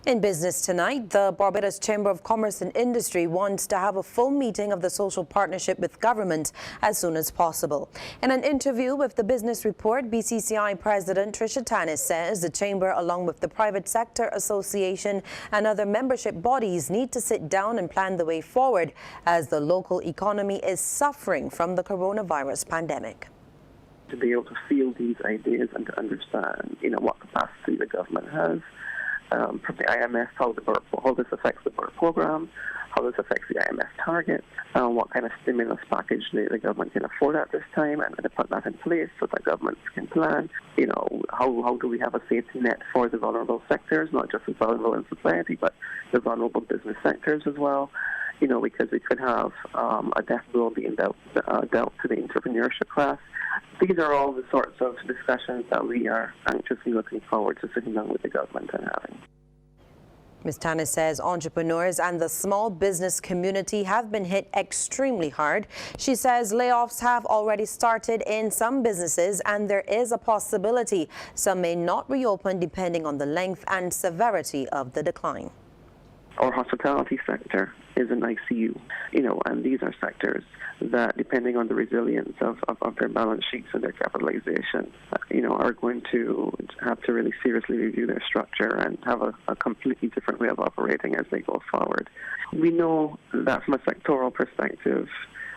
In business tonight, the Barbados Chamber of Commerce and Industry wants to have a full meeting of the social partnership with government as soon as possible. In an interview with the Business Report, BCCI President Tricia Tannis says the Chamber, along with the Private Sector Association and other membership bodies, need to sit down and plan the way forward as the local economy is suffering from the coronavirus pandemic. To be able to field these ideas and to understand, what capacity the government has, from the IMF, how this affects the BERT program, how this affects the IMF target, what kind of stimulus package the government can afford at this time, and to put that in place so that governments can plan. How do we have a safety net for the vulnerable sectors, not just the vulnerable in society, but the vulnerable business sectors as well. Because we could have a death blow being dealt to the entrepreneurship class. These are all the sorts of discussions that we are anxiously looking forward to sitting down with the government and having. Ms. Tannis says entrepreneurs and the small business community have been hit extremely hard. She says layoffs have already started in some businesses and there is a possibility some may not reopen depending on the length and severity of the decline. Our hospitality sector is an ICU, and these are sectors that, depending on the resilience of their balance sheets and their capitalization, are going to have to really seriously review their structure and have a completely different way of operating as they go forward. We know that from a sectoral perspective,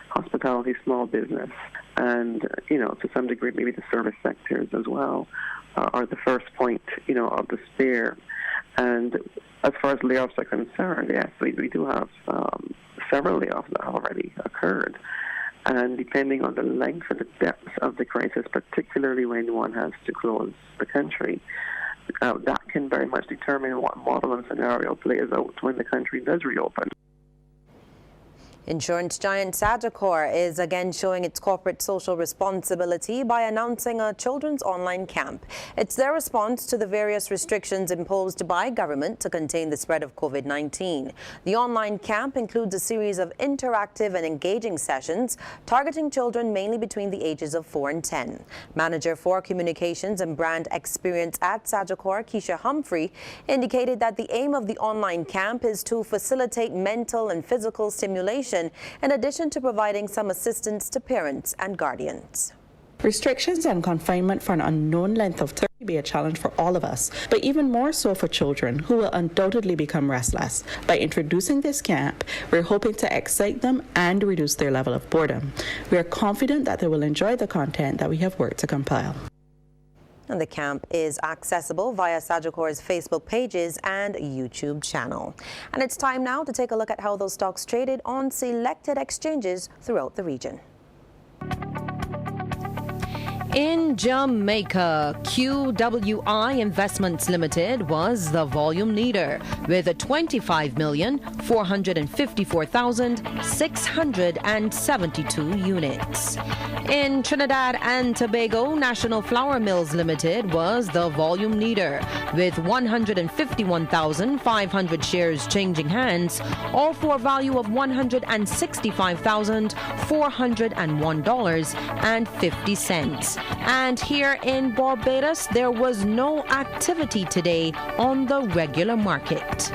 hospitality, small business, and, to some degree, maybe the service sectors as well, are the first point, of the spear. And as far as layoffs are concerned, yes, we do have several layoffs that have already occurred. And depending on the length and the depth of the crisis, particularly when one has to close the country, that can very much determine what model and scenario plays out when the country does reopen. Insurance giant Sagicor is again showing its corporate social responsibility by announcing a children's online camp. It's their response to the various restrictions imposed by government to contain the spread of COVID-19. The online camp includes a series of interactive and engaging sessions targeting children mainly between the ages of 4 and 10. Manager for Communications and Brand Experience at Sagicor, Keisha Humphrey, indicated that the aim of the online camp is to facilitate mental and physical stimulation in addition to providing some assistance to parents and guardians. Restrictions and confinement for an unknown length of time will be a challenge for all of us, but even more so for children who will undoubtedly become restless. By introducing this camp, we're hoping to excite them and reduce their level of boredom. We are confident that they will enjoy the content that we have worked to compile. And the camp is accessible via Sagicor's Facebook pages and YouTube channel. And it's time now to take a look at how those stocks traded on selected exchanges throughout the region. In Jamaica, QWI Investments Limited was the volume leader with 25,454,672 units. In Trinidad and Tobago, National Flour Mills Limited was the volume leader with 151,500 shares changing hands, all for a value of $165,401.50. And here in Barbados, there was no activity today on the regular market.